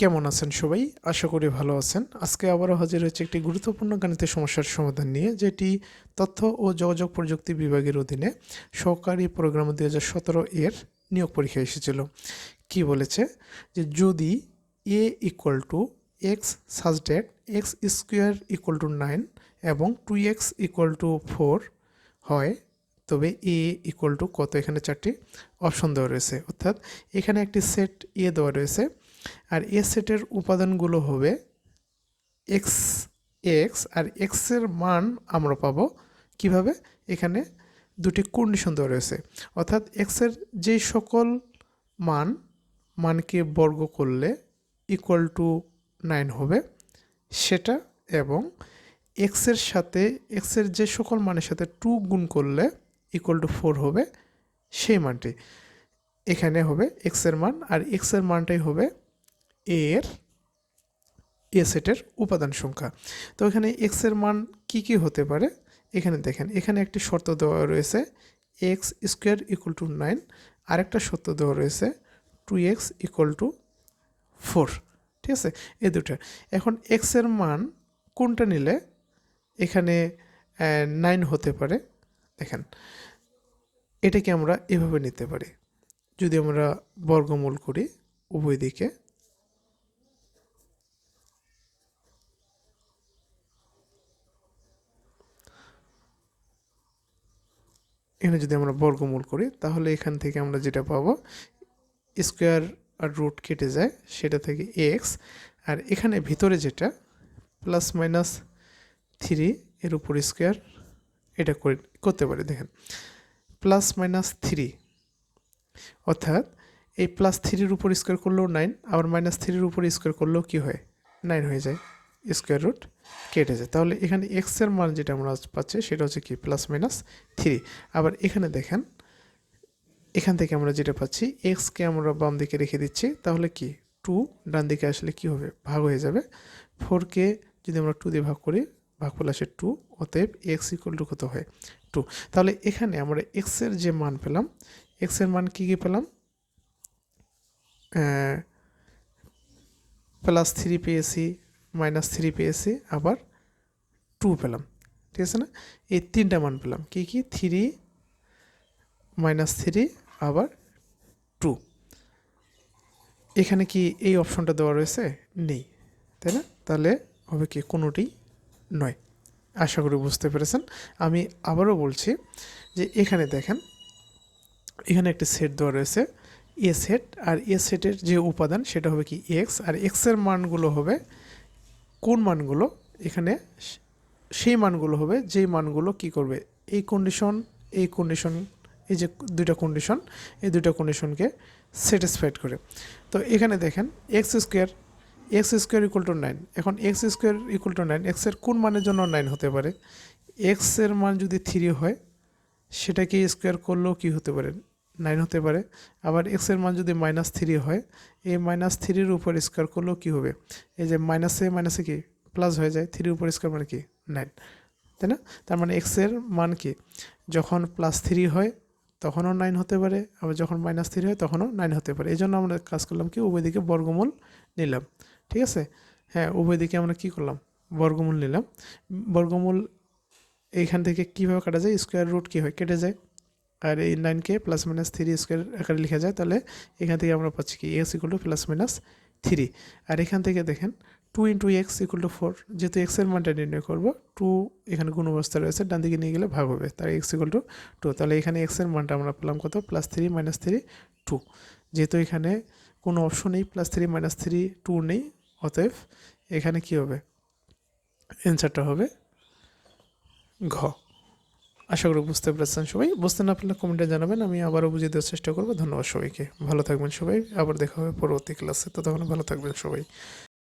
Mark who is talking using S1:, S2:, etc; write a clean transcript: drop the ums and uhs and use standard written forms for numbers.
S1: কেমন আছেন সবাই? আশা করি ভালো আছেন। আজকে আবারও হাজির হয়েছে একটি গুরুত্বপূর্ণ গাণিতিক সমস্যার সমাধান নিয়ে, যেটি তথ্য ও যোগাযোগ প্রযুক্তি বিভাগের অধীনে সহকারী প্রোগ্রামার 2017 এর নিয়োগ পরীক্ষা এসেছিল। কি বলেছে যে যদি a equal to x such that x square equal to 9 এবং 2x ইকুয়াল টু 4 হয়, তবে a ইকুয়াল টু কত। এখানে চারটি অপশন দেওয়া রয়েছে, অর্থাৎ এখানে একটি সেট a দেওয়া রয়েছে আর এ সেটের উপাদানগুলো হবে এক্স এক্স আর এক্সের মান আমরা পাবো কিভাবে। এখানে দুটি কন্ডিশন দেওয়া রয়েছে, অর্থাৎ এক্সের যেই সকল মানকে বর্গ করলে ইকুয়াল টু 9 হবে সেটা, এবং এক্সের সাথে এক্সের যে সকল মানের সাথে 2 গুণ করলে ইকুয়াল টু 4 হবে সেই মানটি এখানে হবে এক্সের মান, আর এক্সের মানটাই হবে এর এ সেটের উপাদান সংখ্যা। তো এখানে এক্সের মান কি হতে পারে, এখানে দেখেন এখানে একটি শর্ত দেওয়া রয়েছে এক্স স্কোয়ার ইকুয়াল টু 9, আরেকটা শর্ত দেওয়া রয়েছে 2x ইকুয়াল টু 4। ঠিক আছে, এই দুটো। এখন এক্সের মান কোনটা নিলে এখানে 9 হতে পারে, দেখেন এটাকে আমরা এভাবে নিতে পারি। যদি আমরা বর্গমূল করি উভয় দিকে, এখানে যদি আমরা বর্গমূল করি তাহলে এখান থেকে আমরা যেটা পাবো স্কোয়ার আর রুট কেটে যায়, সেটা থেকে এক্স, আর এখানে ভিতরে যেটা প্লাস মাইনাস 3 এর উপর স্কোয়ার, এটা করতে পারি। দেখেন প্লাস মাইনাস 3, অর্থাৎ এই প্লাস 3-র উপর স্কোয়ার করলেও 9, আবার মাইনাস 3-র উপর স্কোয়ার করলেও কী হয়, 9 হয়ে যায়, স্কোয়ার রুট কেটে যায়। তাহলে এখানে এক্সের মান যেটা আমরা পাচ্ছি সেটা হচ্ছে কি প্লাস মাইনাস 3। আবার এখানে দেখেন এখান থেকে আমরা যেটা পাচ্ছি এক্সকে আমরা বাম দিকে রেখে দিচ্ছি, তাহলে কি 2 ডান দিকে আসলে কি হবে, ভাগ হয়ে যাবে। 4কে যদি আমরা 2 দিয়ে ভাগ করি, ভাগফল আসে 2, অতএব এক্স ইকুয়াল টু কত হয় 2। তাহলে এখানে আমরা এক্সের যে মান পেলাম, এক্সের মান কি পেলাম, প্লাস 3 পেয়েছি, মাইনাস 3 পেয়েছি, আবার 2 পেলাম। ঠিক আছে না, এই তিনটা মান পেলাম, কি 3 মাইনাস 3 আবার 2। এখানে কি এই অপশনটা দেওয়া রয়েছে, নেই, তাই না? তাহলে হবে কি কোনোটি নয়। আশা করি বুঝতে পেরেছেন। আমি আবারও বলছি যে এখানে দেখেন এখানে একটি সেট দেওয়া রয়েছে এ সেট, আর এ সেটের যে উপাদান সেটা হবে কি এক্স, আর এক্সের মানগুলো হবে কোন মানগুলো, এখানে সেই মানগুলো হবে যেই মানগুলো কি করবে, এই কন্ডিশন এই যে দুইটা কন্ডিশন, এই দুইটা কন্ডিশনকে স্যাটিসফাইড করে। তো এখানে দেখেন এক্স স্কোয়ার ইকুয়াল টু 9, এখন এক্স স্কোয়ার ইকুয়াল টু 9 এক্সের কোন মানের জন্য 9 হতে পারে, এক্সের মান যদি 3 হয় সেটাকে স্কোয়ার করলেও কি হতে পারে, 9 হতে পারে। আবার এক্সের মান যদি মাইনাস 3 হয়, এই মাইনাস 3-র উপর স্কোয়ার করলেও কী হবে, এই যে মাইনাসে কি প্লাস হয়ে যায়, 3-র উপর স্কোয়ার মানে কি 9, তাই না? তার মানে এক্সের মান কি যখন প্লাস 3 হয় তখনও 9 হতে পারে, আবার যখন মাইনাস 3 হয় তখনও 9 হতে পারে। এই জন্য আমরা কাজ করলাম কি উভয় দিকে বর্গমূল নিলাম। ঠিক আছে, হ্যাঁ, উভয় দিকে আমরা কি করলাম, বর্গমূল নিলাম। বর্গমূল এইখান থেকে কীভাবে কাটা যায়, স্কোয়ার রুট কী হয়, কেটে যায়, আর এই 9কে প্লাস মাইনাস 3 স্কোয়ার আকারে লেখা যায়। তাহলে এখান থেকে আমরা পাচ্ছি কি x equal to plus minus 3, আর এখান থেকে দেখেন 2 ইন্টু এক্স ইকুয়াল টু 4, যেহেতু এক্সের মানটা নির্ণয় করবো, 2 এখানে গুণ অবস্থা রয়েছে, ডান দিকে নিয়ে গেলে ভাগ হবে, তার এক্স ইকুয়াল টু 2। তাহলে এখানে এক্সের মানটা আমরা পেলাম কত, প্লাস 3 মাইনাস 3 2। যেহেতু এখানে কোনো অপশন নেই, প্লাস 3 মাইনাস 3 2 নেই, অতএব এখানে কি হবে, অ্যান্সারটা হবে ঘ। আশা করি বুঝতে পেরেছেন সবাই। বুঝতে না পারলে কমেন্টে জানাবেন, আমি আবারও বুঝিয়ে দেওয়ার চেষ্টা করবো। ধন্যবাদ সবাইকে, ভালো থাকবেন সবাই, আবার দেখা হবে পরবর্তী ক্লাসে। ততক্ষণ ভালো থাকবেন সবাই।